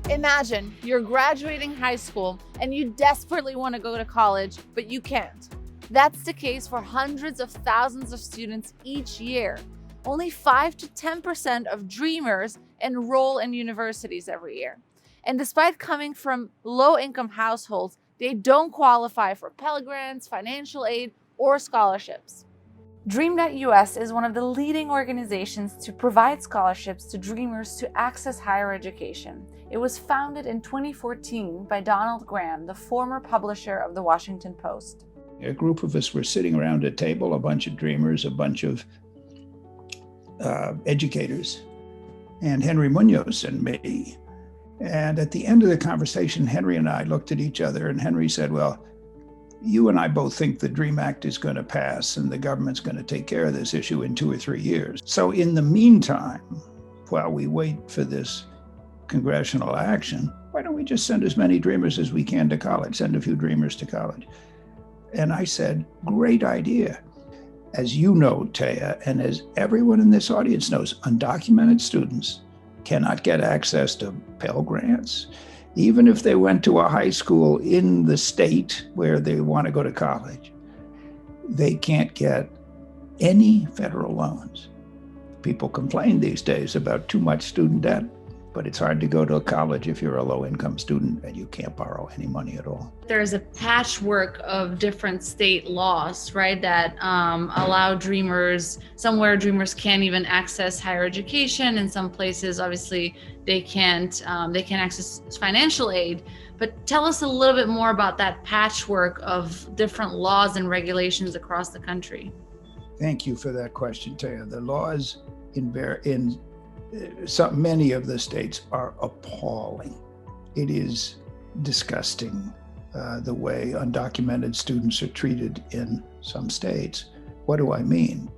Imagine you're graduating high school and you desperately want to go to college, but you can't. That's the case for hundreds of thousands of students each year. Only 5 to 10% of dreamers enroll in universities every year. And despite coming from low-income households, they don't qualify for Pell Grants, financial aid, or scholarships. Dream.us is one of the leading organizations to provide scholarships to dreamers to access higher education. It was founded in 2014 by Donald Graham, the former publisher of the Washington Post. A group of us were sitting around a table, a bunch of dreamers, a bunch of educators, and Henry Munoz and me. And at the end of the conversation, Henry and I looked at each other, and Henry said, well, you and I both think the DREAM Act is going to pass and the government's going to take care of this issue in 2 or 3 years. So in the meantime, while we wait for this congressional action, why don't we just send as many dreamers as we can to college, send a few dreamers to college? And I said, great idea. As you know, Taya, and as everyone in this audience knows, undocumented students cannot get access to Pell Grants. Even if they went to a high school in the state where they want to go to college, they can't get any federal loans. People complain these days about too much student debt, but it's hard to go to a college if you're a low-income student and you can't borrow any money at all. There's a patchwork of different state laws, right, that allow dreamers, somewhere dreamers can't even access higher education. In some places, obviously, they can't access financial aid. But tell us a little bit more about that patchwork of different laws and regulations across the country. Thank you for that question, Taya. The laws in many of the states are appalling. It is disgusting the way undocumented students are treated in some states. What do I mean?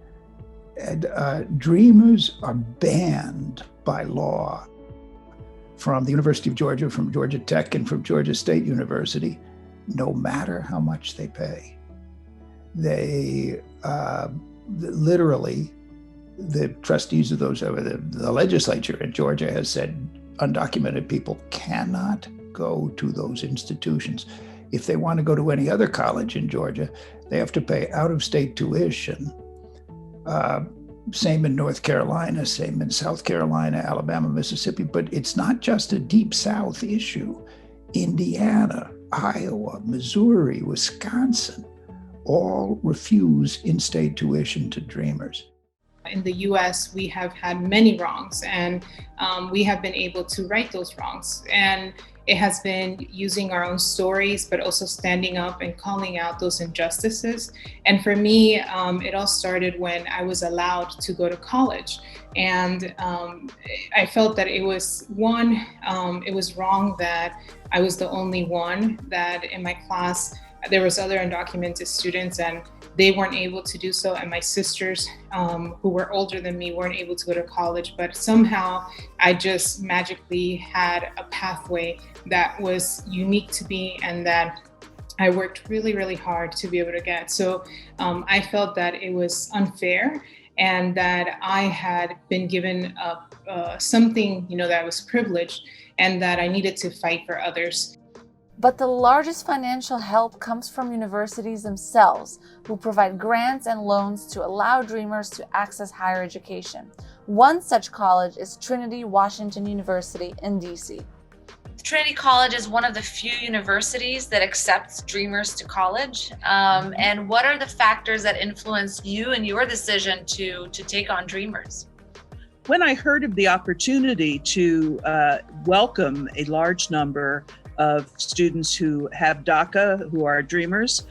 Dreamers are banned by law from the University of Georgia, from Georgia Tech, and from Georgia State University, no matter how much they pay. They literally, the trustees of the legislature in Georgia has said undocumented people cannot go to those institutions. If they want to go to any other college in Georgia, they have to pay out-of-state tuition. Same in North Carolina, same in South Carolina, Alabama, Mississippi, but it's not just a Deep South issue. Indiana, Iowa, Missouri, Wisconsin, all refuse in-state tuition to dreamers. In the US, we have had many wrongs, and we have been able to right those wrongs. And it has been using our own stories, but also standing up and calling out those injustices. And for me, it all started when I was allowed to go to college. And I felt that it was it was wrong that I was the only one that in my class, there was other undocumented students and they weren't able to do so, and my sisters who were older than me weren't able to go to college, but somehow I just magically had a pathway that was unique to me and that I worked really, really hard to be able to get. So I felt that it was unfair and that I had been given something, that was privileged and that I needed to fight for others. But the largest financial help comes from universities themselves, who provide grants and loans to allow dreamers to access higher education. One such college is Trinity Washington University in DC. Trinity College is one of the few universities that accepts dreamers to college. And what are the factors that influence you and your decision to take on dreamers? When I heard of the opportunity to welcome a large number of students who have DACA, who are dreamers,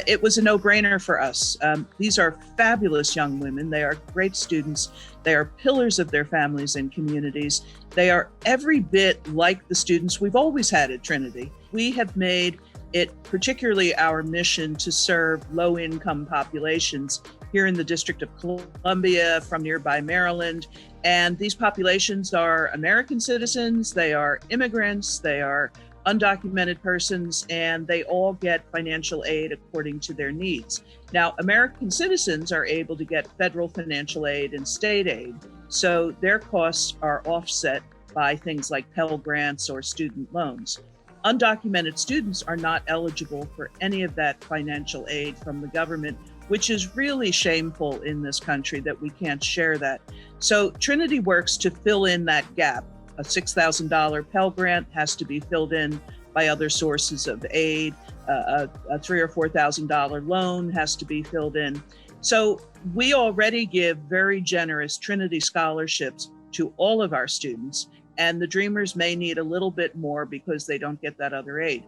it was a no-brainer for us. These are fabulous young women. They are great students. They are pillars of their families and communities. They are every bit like the students we've always had at Trinity. We have made it particularly our mission to serve low-income populations here in the District of Columbia, from nearby Maryland. And these populations are American citizens, they are immigrants, they are undocumented persons, and they all get financial aid according to their needs. Now, American citizens are able to get federal financial aid and state aid, so their costs are offset by things like Pell grants or student loans. Undocumented students are not eligible for any of that financial aid from the government, which is really shameful in this country that we can't share that. So Trinity works to fill in that gap. A $6,000 Pell grant has to be filled in by other sources of aid. A $3,000 or $4,000 loan has to be filled in. So we already give very generous Trinity scholarships to all of our students, and the Dreamers may need a little bit more because they don't get that other aid.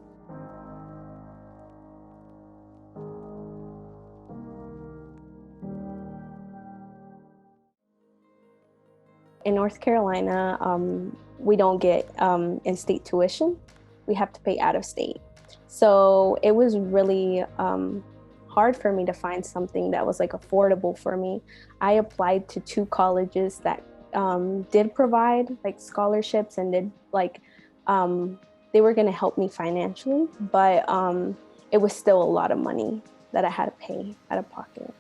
In North Carolina, we don't get in-state tuition. We have to pay out of state. So it was really hard for me to find something that was like affordable for me. I applied to 2 colleges that did provide like scholarships and did like, they were gonna help me financially, but it was still a lot of money that I had to pay out of pocket.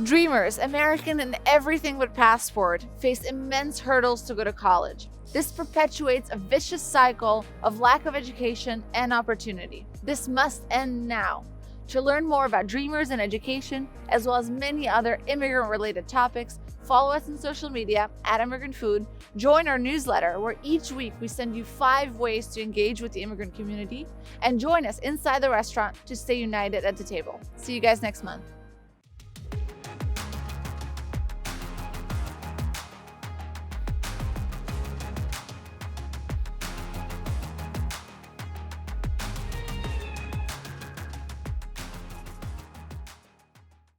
Dreamers, American and everything but passport, face immense hurdles to go to college. This perpetuates a vicious cycle of lack of education and opportunity. This must end now. To learn more about Dreamers and education, as well as many other immigrant-related topics, follow us on social media @ImmigrantFood, join our newsletter where each week we send you 5 ways to engage with the immigrant community, and join us inside the restaurant to stay united at the table. See you guys next month.